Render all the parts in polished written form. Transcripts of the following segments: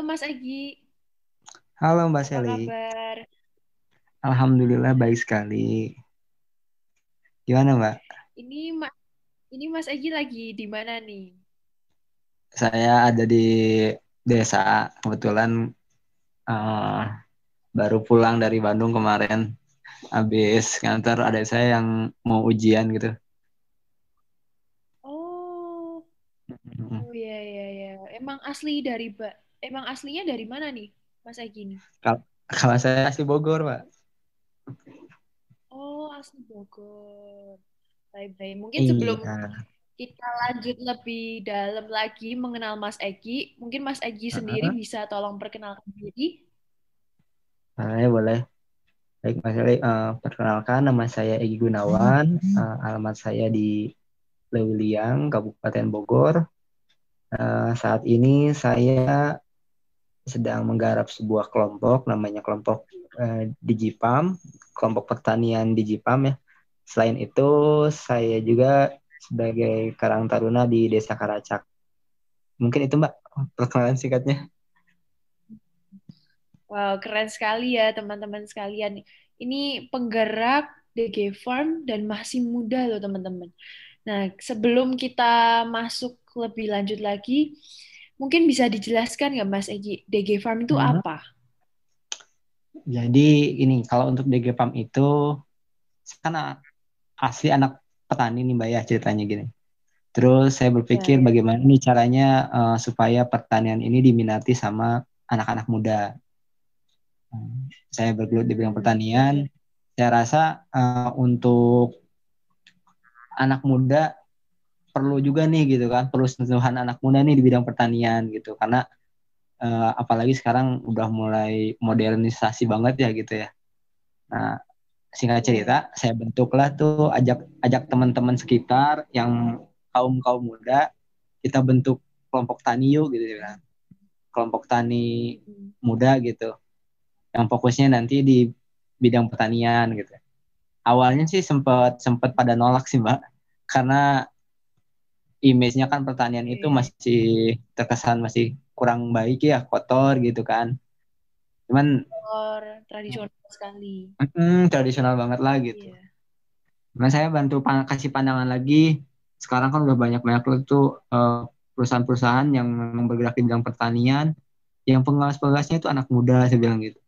Mas Egi, Halo Mbak apa Seli, kabar? Alhamdulillah baik sekali. Gimana Mbak? Ini Mas, ini Mas Egi lagi di mana nih? Saya ada di desa, kebetulan eh, baru pulang dari Bandung kemarin, habis ngantar adik saya yang mau ujian gitu. Oh, Mm. oh ya. Emang aslinya dari mana nih, Mas Egi nih? Kalau saya asli Bogor, Pak. Oh, asli Bogor. Baik-baik. Mungkin sebelum Iya. kita lanjut lebih dalam lagi mengenal Mas Egi, mungkin Mas Egi sendiri Heeh. bisa tolong perkenalkan diri. Boleh. Baik Mbak Seli, perkenalkan nama saya Egy Gunawan, alamat saya di Leuliang, Kabupaten Bogor. Saat ini saya sedang menggarap sebuah kelompok namanya kelompok Digipam, kelompok pertanian Digipam ya. Selain itu, saya juga sebagai Karang Taruna di Desa Karacak. Mungkin itu Mbak perkenalan singkatnya. Wow, keren sekali ya teman-teman sekalian. Ini penggerak DG Farm dan masih muda loh teman-teman. Nah, sebelum kita masuk lebih lanjut lagi, mungkin bisa dijelaskan nggak Mas Egi, DG Farm itu Hmm. apa? Jadi ini kalau untuk DGPAM itu karena asli anak petani nih Mbak ya ceritanya gini. Terus saya Ya, berpikir ya. bagaimana nih caranya supaya pertanian ini diminati sama anak-anak muda. Saya bergelut di bidang pertanian. Oke. Saya rasa untuk anak muda perlu juga nih gitu kan, perlu sentuhan anak muda nih di bidang pertanian gitu. Karena apalagi sekarang udah mulai modernisasi banget ya gitu ya. Nah, singkat Ya, cerita, ya. saya bentuklah tuh ajak ajak teman-teman sekitar yang kaum kaum muda, kita bentuk kelompok tani yuk gitu ya. Kelompok tani Hmm. muda gitu, yang fokusnya nanti di bidang pertanian gitu. Awalnya sih sempat sempat pada nolak sih Mbak, karena image-nya kan pertanian itu Oke. masih terkesan masih kurang baik ya, kotor gitu kan. Cuman Tradisional sekali. tradisional banget lah gitu. Iya. Cuman saya bantu kasih pandangan lagi. Sekarang kan udah banyak-banyak tuh perusahaan-perusahaan yang memang bergerak di bidang pertanian, yang pengawas-pengawasnya itu anak muda, saya bilang gitu.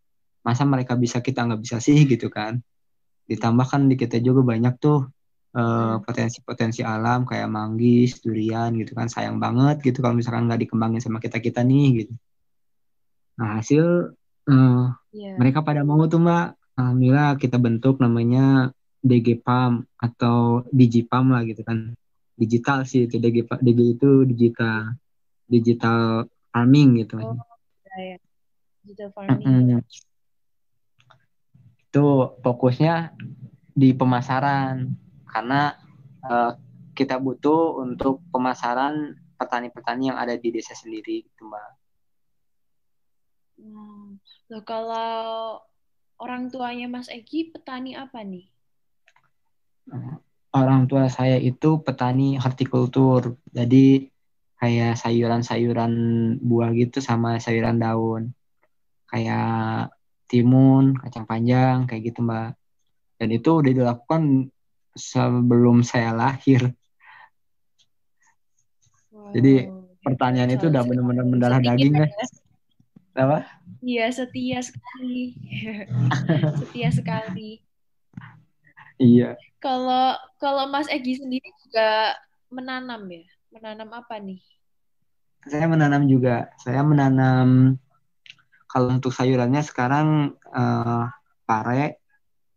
Masa mereka bisa kita nggak bisa sih gitu kan. Ditambah kan di kita juga banyak tuh Hmm. potensi-potensi alam kayak manggis, durian gitu kan. Sayang banget gitu kalau misalkan nggak dikembangin sama kita-kita nih gitu. Nah hasil eh, Iya. mereka pada mau tuh Mbak. Alhamdulillah kita bentuk namanya DGPAM atau Digipam lah gitu kan. Digital sih itu DG itu digital digital farming gitu kan. Oh, ya, ya. Digital farming. Mm-mm. Itu fokusnya di pemasaran karena eh, kita butuh untuk pemasaran petani-petani yang ada di desa sendiri gitu Mbak. Hmm. Loh, kalau orang tuanya Mas Egi petani apa nih? Orang tua saya itu petani hortikultur, jadi kayak sayuran-sayuran buah gitu sama sayuran daun, kayak timun, kacang panjang, kayak gitu Mbak. Dan itu udah dilakukan sebelum saya lahir. Jadi Wow, hebat. pertanian itu Salut udah benar-benar sekali. mendarah Setia daging ya. ya? Apa? Iya, setia sekali. Setia sekali. Iya, Kalau kalau Mas Egi sendiri juga menanam ya? Menanam apa nih? saya menanam juga. Saya menanam kalau untuk sayurannya sekarang pare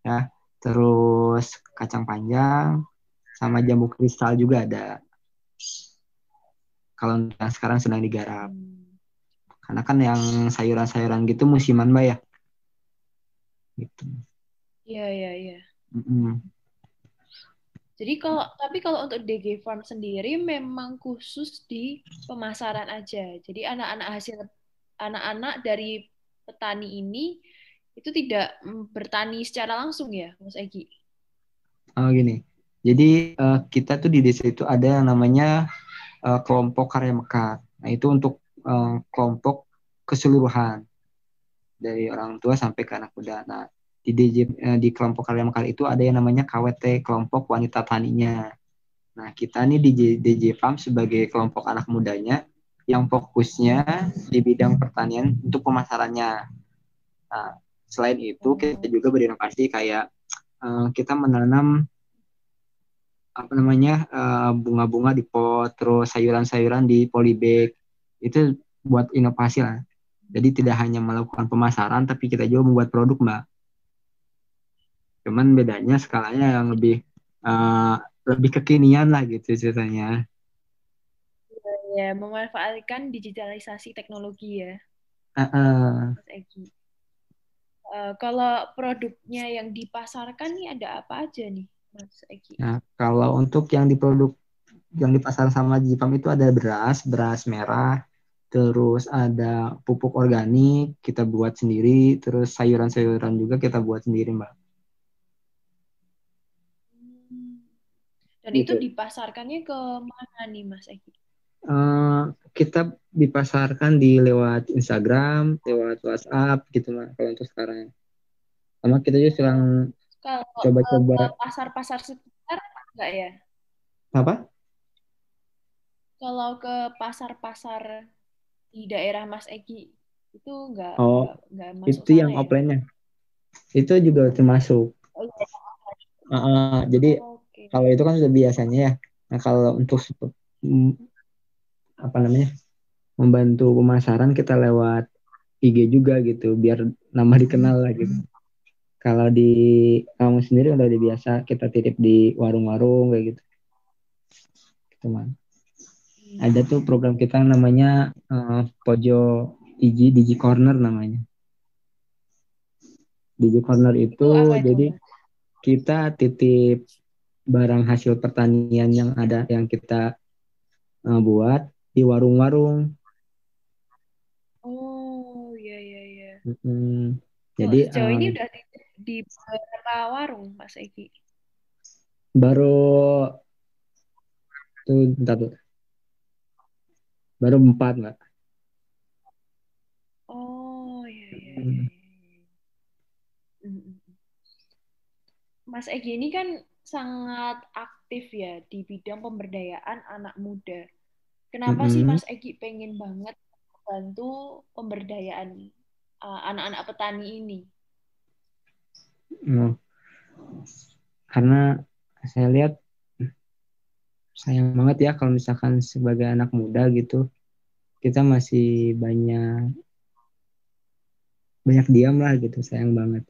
ya, terus kacang panjang sama jambu kristal juga ada. Kalau yang sekarang sedang digarap. Hmm. Karena kan yang sayuran-sayuran gitu musiman Mbak ya. Gitu. Iya, iya, iya. Mm-mm. Tapi kalau untuk DG Farm sendiri memang khusus di pemasaran aja. Jadi anak-anak dari petani ini itu tidak bertani secara langsung ya, Mas Egi? Gini. Jadi kita tuh di desa itu ada yang namanya kelompok karya mekar. Nah itu untuk kelompok keseluruhan dari orang tua sampai ke anak muda. Nah, di kelompok karya lokal itu ada yang namanya KWT, kelompok wanita taninya. Nah, kita nih di DJ Farm sebagai kelompok anak mudanya yang fokusnya di bidang pertanian untuk pemasarannya. Nah, selain itu kita Oh, juga berinovasi kayak kita menanam apa namanya bunga-bunga di pot, terus sayuran-sayuran di polybag. Itu buat inovasi lah. Jadi tidak hanya melakukan pemasaran, tapi kita juga membuat produk, Mbak. Cuman bedanya skalanya yang uh, lebih kekinian lah gitu ceritanya. ya, memanfaatkan digitalisasi teknologi ya, Uh, uh. Mas Egi. Kalau produknya yang dipasarkan nih ada apa aja nih, Mas Egi? Nah, kalau untuk yang di produk yang di pasar sama Jipam itu ada beras, beras merah, terus ada pupuk organik kita buat sendiri, terus sayuran-sayuran juga kita buat sendiri, Mbak. Hmm. Dan itu Gitu. dipasarkannya ke mana nih, Mas Egi? Eh, kita dipasarkan di lewat Instagram, lewat WhatsApp gitu, Mbak. Kalau untuk sekarang. Sama kita juga sedang Oh, kalau coba-coba ke pasar-pasar sekitar enggak ya? apa? Kalau ke pasar-pasar di daerah Mas Egi itu Oh, nggak masuk itu sana yang ya? offline-nya. Itu juga termasuk. Oh iya. Jadi Oke. kalau itu kan sudah biasanya ya. Nah, kalau untuk mm, apa namanya membantu pemasaran kita lewat IG juga gitu, biar nama dikenal lah gitu. Kalau di kamu sendiri udah biasa kita titip di warung-warung kayak gitu, teman. Ada tuh Hmm. program kita namanya Pojo Digi Corner namanya. Digi Corner Itu itu apa itu, jadi Mas? kita titip barang hasil pertanian yang ada yang kita buat di warung-warung. Oh, iya iya iya. Mm, Kalau jadi sejauh ini udah di beberapa warung, Mas Egi. baru tuh bentar tuh, baru 4 Mbak. Oh, iya iya iya Mm, iya. Iya. Mm, mm, mm. Mas Egi ini kan sangat aktif ya di bidang pemberdayaan anak muda. Kenapa sih mm, Mas Egi pengen banget bantu pemberdayaan anak-anak petani ini? mm. Karena saya lihat sayang banget ya kalau misalkan sebagai anak muda gitu kita masih banyak banyak diam lah gitu, sayang banget.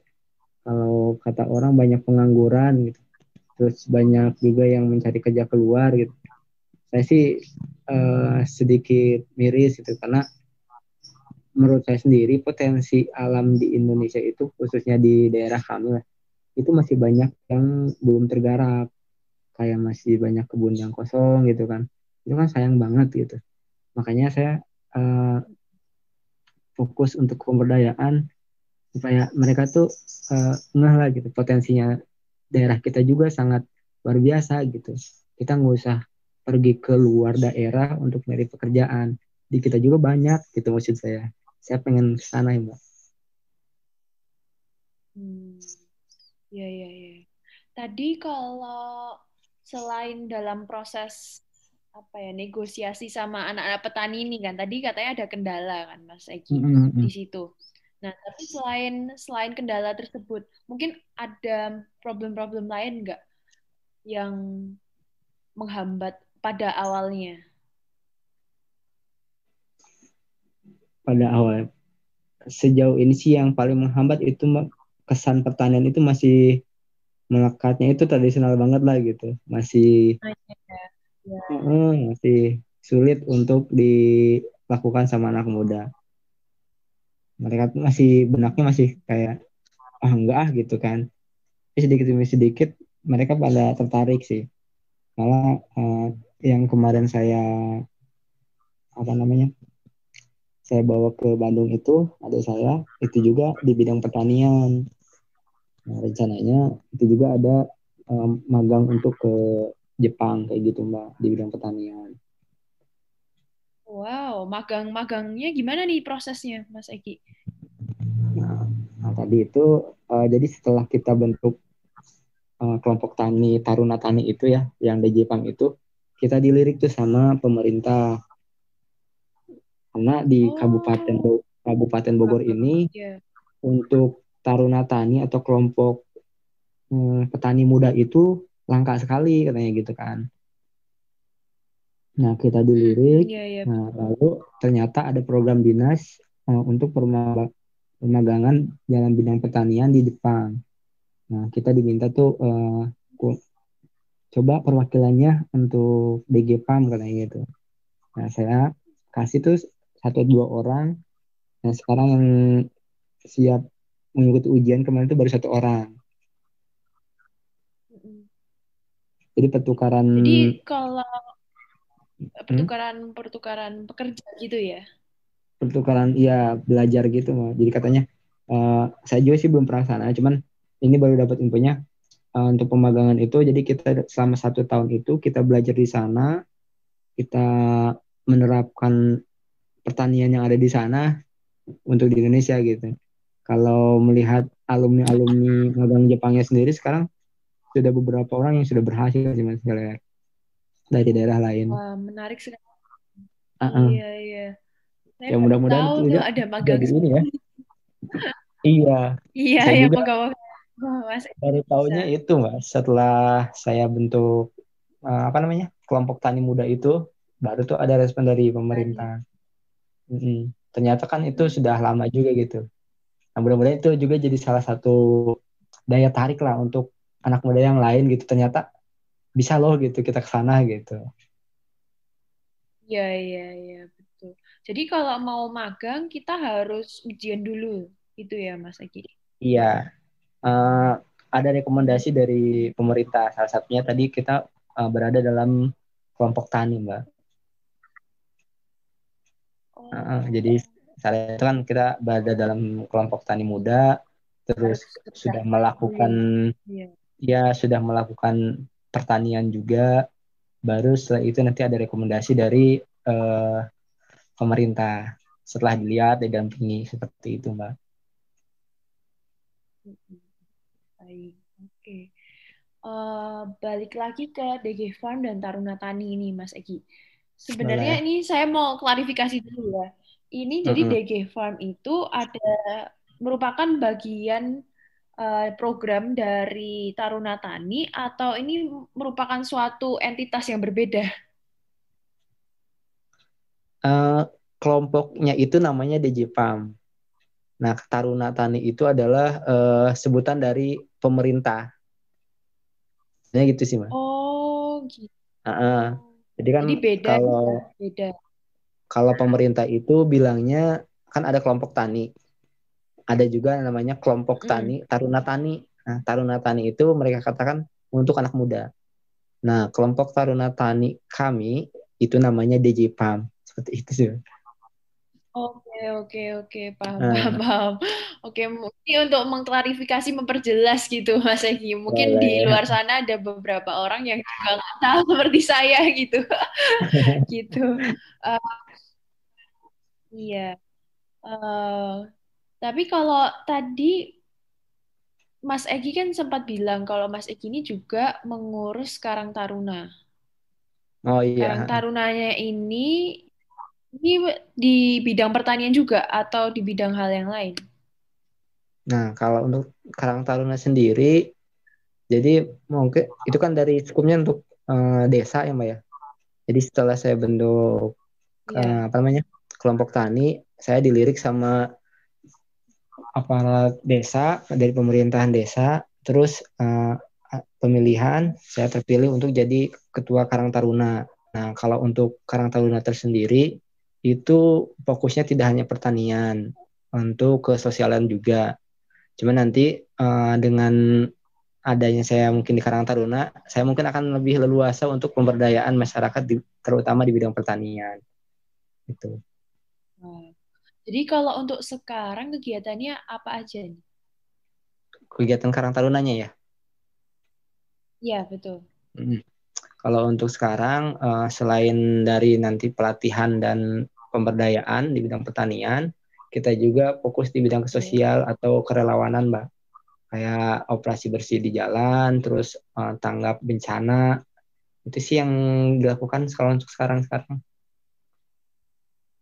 Kalau kata orang banyak pengangguran gitu, terus banyak juga yang mencari kerja keluar gitu. Saya sih sedikit miris gitu karena menurut saya sendiri potensi alam di Indonesia itu khususnya di daerah kami lah, itu masih banyak yang belum tergarap, kayak masih banyak kebun yang kosong gitu kan. Itu kan sayang banget gitu. Makanya saya uh, fokus untuk pemberdayaan supaya mereka tuh ngeh lah gitu potensinya daerah kita juga sangat luar biasa gitu. Kita nggak usah pergi ke luar daerah untuk nyari pekerjaan. Di kita juga banyak gitu maksud saya. Saya pengen ke sana ya, Mbak. Hmm, ya ya ya. Tadi kalau selain dalam proses apa ya negosiasi sama anak-anak petani ini kan, tadi katanya ada kendala kan Mas Egi di Mm-mm. situ. Nah, tapi selain selain kendala tersebut, mungkin ada problem-problem lain nggak yang menghambat pada awalnya? Pada awal sejauh ini sih yang paling menghambat itu kesan pertanian itu masih melekatnya itu tradisional banget lah gitu. Masih Ah, ya. Ya. masih sulit untuk dilakukan sama anak muda. Mereka tuh masih benaknya masih kayak ah enggak ah gitu kan. Tapi sedikit demi sedikit mereka pada tertarik sih. Malah yang kemarin saya apa namanya saya bawa ke Bandung itu ada saya itu juga di bidang pertanian. Nah, rencananya itu juga ada magang untuk ke Jepang kayak gitu Mbak di bidang pertanian. Wow, magang-magangnya gimana nih prosesnya, Mas Egi? Nah, tadi itu jadi setelah kita bentuk kelompok tani Taruna Tani itu ya, yang DJPAM itu, kita dilirik tuh sama pemerintah. Karena di Oh, Kabupaten Bogor ini ya. untuk Taruna Tani atau kelompok petani muda itu langka sekali katanya gitu kan. Nah, kita dilirik. Ya, ya. Nah, lalu ternyata ada program dinas untuk pemagangan dalam bidang pertanian di Jepang. Nah, kita diminta tuh coba perwakilannya untuk DG PAM katanya gitu. Nah, saya kasih tuh satu dua orang. Nah, sekarang yang siap mengikuti ujian kemarin itu baru satu orang. Mm-mm. Jadi pertukaran Jadi kalau hmm, pertukaran pekerja gitu ya? pertukaran ya belajar gitu mah. Jadi katanya saya juga sih belum pernah sana, cuman ini baru dapat infonya untuk pemagangan itu. Jadi kita selama 1 tahun itu kita belajar di sana, kita menerapkan pertanian yang ada di sana untuk di Indonesia gitu. Kalau melihat alumni-alumni magang Jepangnya sendiri sekarang sudah beberapa orang yang sudah berhasil sih Mas dari daerah lain. Wah, menarik sekali. Uh-uh. Iya, iya. Saya Ya baru mudah-mudahan tahu itu tuh juga ada magang jadi ini ya. seperti itu. Iya, Iya, saya ya juga pegawai. Wah, Mas Egi baru bisa. tahunya itu Mas setelah saya bentuk apa namanya kelompok tani muda itu baru tuh ada respon dari Tani. pemerintah. Mm-mm. Ternyata kan itu sudah Hmm, lama juga gitu. Nah, mudah-mudahan itu juga jadi salah satu daya tarik lah untuk anak muda yang lain gitu. Ternyata bisa loh gitu kita ke sana gitu. iya, iya, iya, betul. Jadi kalau mau magang, kita harus ujian dulu. Itu ya, Mas Egi. Iya, eh, ada Hmm. rekomendasi dari pemerintah. Salah satunya tadi kita berada dalam kelompok tani, Mbak. Jadi Oh, salah itu kan kita berada dalam kelompok tani muda, terus harus sudah terdaftar melakukan dulu. Iya. sudah melakukan pertanian juga. Baru setelah itu nanti ada rekomendasi dari eh, pemerintah. Setelah dilihat, didampingi seperti itu, Mbak. Mm-mm. Baik. Oke. Balik lagi ke DG Farm dan Taruna Tani ini, Mas Egi. Sebenarnya Boleh. ini saya mau klarifikasi dulu ya. Ini jadi Mm-mm. DG Farm itu ada merupakan bagian program dari Taruna Tani atau ini merupakan suatu entitas yang berbeda? Eh, Kelompoknya itu namanya DJPAM. Nah, Taruna Tani itu adalah sebutan dari pemerintah. Nah, gitu sih, Mas. Oh, gitu. Uh-uh. Jadi kan Jadi beda kalau ya, beda. kalau pemerintah itu bilangnya kan ada kelompok tani, ada juga namanya kelompok tani, Mm. Taruna Tani. Nah, Taruna Tani itu mereka katakan untuk anak muda. Nah, kelompok Taruna Tani kami itu namanya DJPAM. Seperti itu sih. Oke, oke, oke, paham, paham, Nah, paham. Oke, mungkin untuk mengklarifikasi, memperjelas gitu, Mas Egi. Mungkin di luar boleh. sana ada beberapa orang yang juga nggak tahu seperti saya gitu, gitu. Eh, iya. Eh, tapi kalau tadi Mas Egi kan sempat bilang kalau Mas Egi ini juga mengurus Karang Taruna. Oh Karang iya. Tarunanya ini di bidang pertanian juga atau di bidang hal yang lain? Nah, kalau untuk Karang Taruna sendiri, jadi mungkin itu kan dari skupnya untuk desa ya, Mbak ya. Jadi setelah saya bentuk Iya. apa namanya kelompok tani, saya dilirik sama aparat desa dari pemerintahan desa, terus pemilihan saya terpilih untuk jadi ketua Karang Taruna. Nah, kalau untuk Karang Taruna tersendiri itu fokusnya tidak hanya pertanian, untuk kesosialan juga. Cuma nanti dengan adanya saya mungkin di Karang Taruna, saya mungkin akan lebih leluasa untuk pemberdayaan masyarakat terutama di bidang pertanian. Itu Nah, jadi kalau untuk sekarang kegiatannya apa aja nih? kegiatan Karang Tarunanya ya. Iya, betul. Mm. Kalau untuk sekarang, selain dari nanti pelatihan dan pemberdayaan di bidang pertanian, kita juga fokus di bidang Iya. sosial atau kerelawanan, Mbak. Kayak operasi bersih di jalan, terus tanggap bencana. Itu sih yang dilakukan kalau untuk sekarang-sekarang.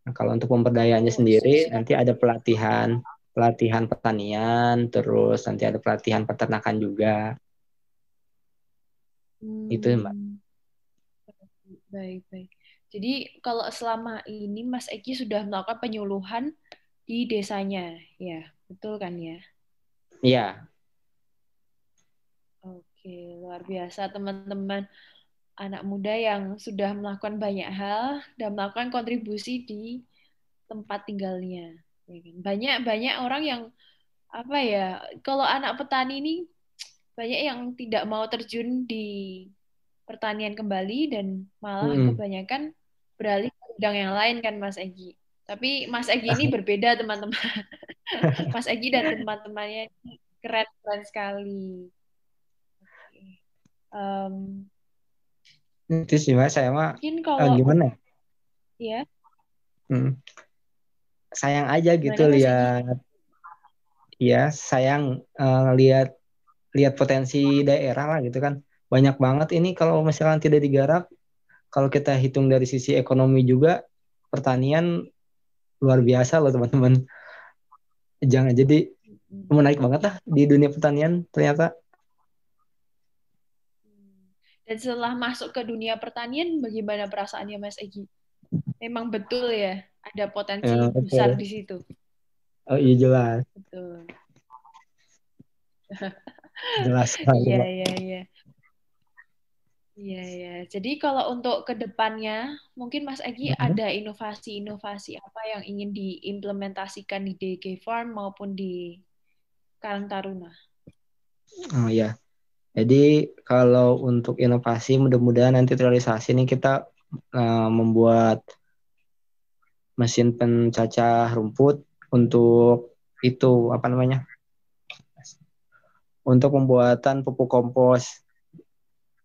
Nah, kalau untuk pemberdayaannya Oh, sendiri, sosial. nanti ada pelatihan, pelatihan pertanian, terus nanti ada pelatihan peternakan juga. Itu, Mbak. Hmm, baik, baik. Jadi kalau selama ini Mas Eki sudah melakukan penyuluhan di desanya, ya, betul kan ya? Iya. Oke, luar biasa teman-teman anak muda yang sudah melakukan banyak hal dan melakukan kontribusi di tempat tinggalnya. Ya kan? Banyak banyak orang yang apa ya, kalau anak petani ini banyak yang tidak mau terjun di pertanian kembali dan malah Mm-mm. kebanyakan beralih ke bidang yang lain kan Mas Egi. Tapi Mas Egi ini berbeda teman-teman. Mas Egi dan teman-temannya ini keren-keren sekali. Em, Itu sih, Mas. Saya mah mungkin kalau gimana ya? ya Hmm, sayang aja gitu gimana Mas Egi? lihat, ya sayang lihat lihat potensi daerah lah gitu kan. Banyak banget ini kalau misalkan tidak digarap, kalau kita hitung dari sisi ekonomi juga, pertanian luar biasa loh teman-teman. Jangan jadi menarik banget lah di dunia pertanian ternyata. Dan setelah masuk ke dunia pertanian, bagaimana perasaannya Mas Egi? Memang betul ya, ada potensi besar Betul. di situ. Oh iya jelas, Betul. jelas sekali Iya, Pak. iya, iya. Iya, iya. Jadi kalau untuk ke depannya, mungkin Mas Egi Mhm. ada inovasi-inovasi apa yang ingin diimplementasikan di DG Farm maupun di Karang Taruna? Oh iya. Jadi kalau untuk inovasi mudah-mudahan nanti terrealisasi nih kita membuat mesin pencacah rumput untuk itu apa namanya? Untuk pembuatan pupuk kompos.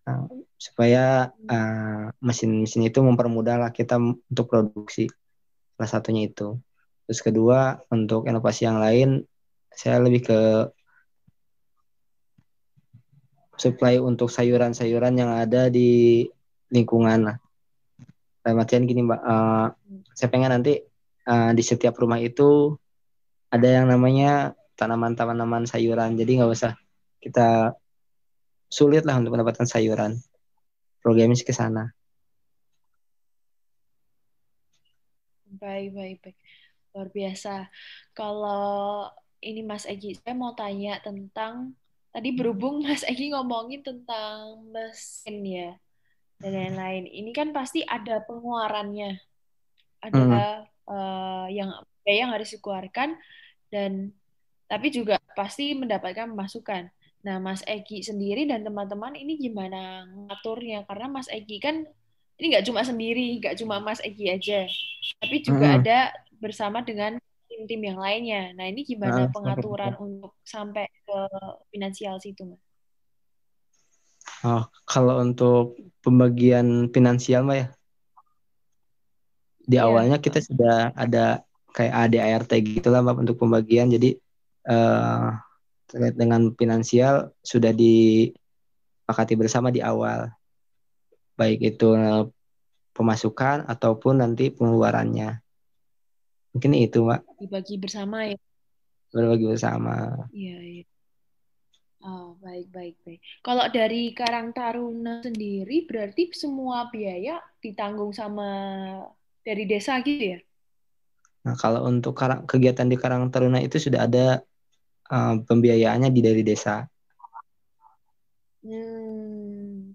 Nah, supaya mesin-mesin itu mempermudah lah kita untuk produksi. Salah satunya itu. Terus kedua, untuk inovasi yang lain, saya lebih ke supply untuk sayuran-sayuran yang ada di lingkungan lah. Dalam artian gini Mbak, saya pengen nanti di setiap rumah itu ada yang namanya tanaman-tanaman sayuran. Jadi nggak usah kita sulit lah untuk mendapatkan sayuran. Programnya sih ke sana. Baik, baik, baik. Luar biasa. Kalau ini Mas Egi, saya mau tanya tentang, tadi berhubung Mas Egi ngomongin tentang mesin ya, dan lain-lain. Ini kan pasti ada pengeluarannya, ada Hmm. yang biaya yang harus dikeluarkan, dan tapi juga pasti mendapatkan masukan. Nah, Mas Egi sendiri dan teman-teman ini gimana ngaturnya? Karena Mas Egi kan ini nggak cuma sendiri, nggak cuma Mas Egi aja, tapi juga Hmm. ada bersama dengan tim-tim yang lainnya. Nah, ini gimana pengaturan untuk sampai ke finansial situ, Mas? Oh, kalau untuk pembagian finansial Mbak ya, di Iya. awalnya kita sudah ada kayak ADART gitu lah Mbak untuk pembagian. Jadi eh, terkait dengan finansial sudah disepakati bersama di awal, baik itu pemasukan ataupun nanti pengeluarannya. Mungkin itu Mbak, Dibagi bersama ya. berbagi bersama. Iya, iya. Oh, baik, baik, baik. Kalau dari Karang Taruna sendiri, berarti semua biaya ditanggung sama dari desa gitu ya? Nah, kalau untuk kegiatan di Karang Taruna itu sudah ada pembiayaannya dari desa,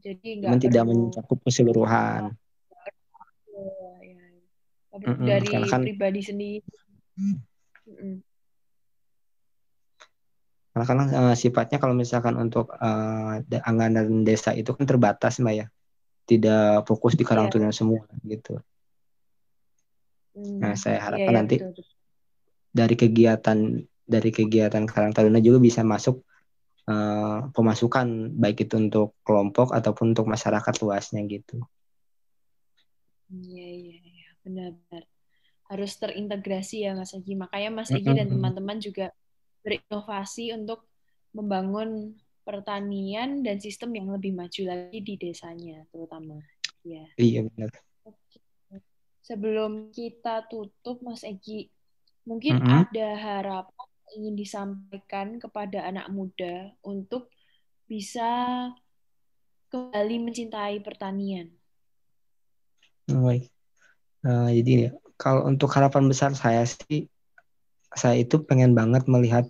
Jadi nggak cuman tidak perlu mencakup keseluruhan. ya, ya. Nggak perlu Mm-mm, dari karena kan pribadi sendiri. Mm-mm. sifatnya kalau misalkan untuk anggaran desa itu kan terbatas Mbak ya, tidak fokus di Karang Iya, Taruna semua gitu. Nah, saya iya, harapkan iya nanti betul, betul. dari kegiatan dari kegiatan Karang Taruna juga bisa masuk pemasukan baik itu untuk kelompok ataupun untuk masyarakat luasnya gitu. Iya, iya, iya, benar-benar. Harus terintegrasi ya Mas Egi. Makanya Mas Egi dan Mm-mm. teman-teman juga berinovasi untuk membangun pertanian dan sistem yang lebih maju lagi di desanya, terutama. Ya. Iya benar. Oke. Sebelum kita tutup, Mas Egi, mungkin Mm-mm. ada harapan yang ingin disampaikan kepada anak muda untuk bisa kembali mencintai pertanian. Baik. Jadi ya, kalau untuk harapan besar saya sih, saya itu pengen banget melihat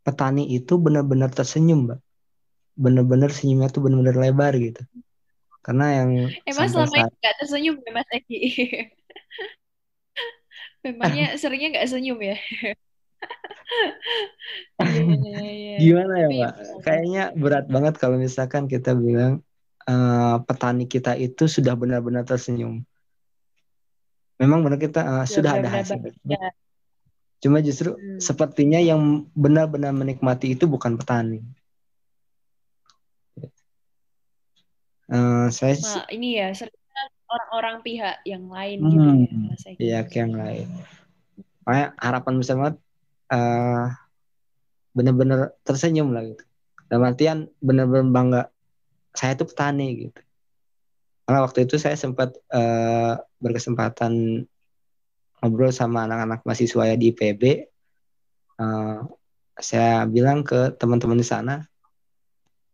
petani itu benar-benar tersenyum, Mbak. Benar-benar senyumnya tuh benar-benar lebar gitu. Karena yang Emang sampai selama ini saat nggak tersenyum ya Mas Egi? Memangnya seringnya nggak senyum ya? Iya, iya, iya. gimana ya, Tapi Pak? Kayaknya berat banget kalau misalkan kita bilang petani kita itu sudah benar-benar tersenyum. Memang benar kita sudah sudah ada benar-benar hasil. bahagia. Cuma justru Hmm. sepertinya yang benar-benar menikmati itu bukan petani. Saya Ini ya, seringnya orang-orang pihak yang lain gitu hmm, ya, Mas Egi. ya kayak yang lain. Makanya harapan besar banget eh, benar-benar tersenyum lah gitu. Dalam artian benar-benar bangga saya tuh petani gitu. Karena waktu itu saya sempat berkesempatan ngobrol sama anak-anak mahasiswa ya di IPB. Eh, saya bilang ke teman-teman di sana,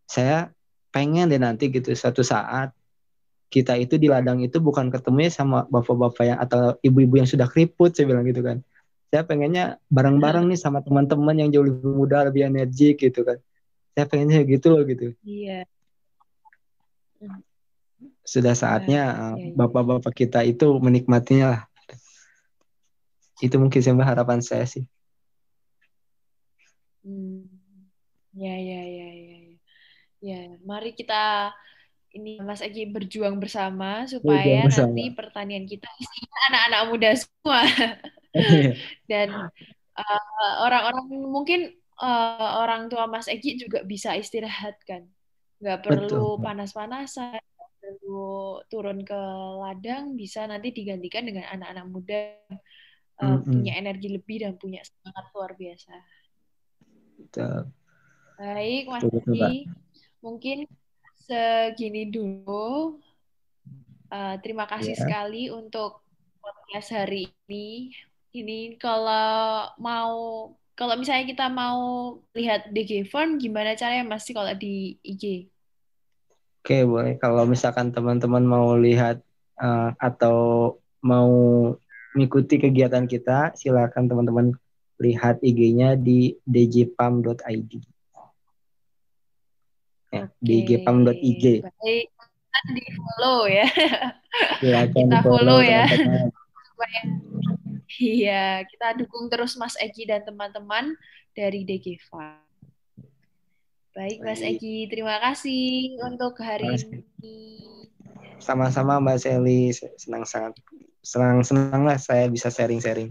saya pengen deh nanti gitu suatu saat kita itu di ladang itu bukan ketemunya sama bapak-bapak yang atau ibu-ibu yang sudah keriput, saya bilang gitu kan. Saya pengennya bareng-bareng nih sama teman-teman yang jauh lebih muda, lebih energik gitu kan. Saya pengennya gitu loh gitu. Iya. Hmm. Sudah saatnya Wah, iya, iya. bapak-bapak kita itu menikmatinya lah. Itu mungkin sih harapan saya sih. Hmm. Ya, ya, ya, ya, ya. Ya, mari kita ini Mas Egi berjuang bersama supaya Berjuang nanti bersama. pertanian kita isinya anak-anak muda semua dan orang-orang mungkin orang tua Mas Egi juga bisa istirahat kan. Nggak perlu Betul. panas-panasan, nggak perlu turun ke ladang, bisa nanti digantikan dengan anak-anak muda yang punya Mm-mm. energi lebih dan punya semangat luar biasa. Betul. Baik, Mas Betul, betul, Egi, Pak. mungkin segini dulu. Terima kasih Ya. sekali untuk podcast hari ini. Ini kalau mau, kalau misalnya kita mau lihat DG Farm, gimana caranya Mas kalau di IG? Oke, boleh. Kalau misalkan teman-teman mau lihat atau mau mengikuti kegiatan kita, silakan teman-teman lihat IG-nya di djpam.id. Ya, Oke, djpam.ig. baik. Kita di follow ya. Silakan Kita di-follow follow ya. teman-teman. Supaya iya, kita dukung terus Mas Egi dan teman-teman dari DG Farm. Baik, Mas Baik. Egi, terima kasih untuk hari Makasih. ini. Sama-sama Mbak Seli, senang sangat senang senang lah saya bisa sharing-sharing.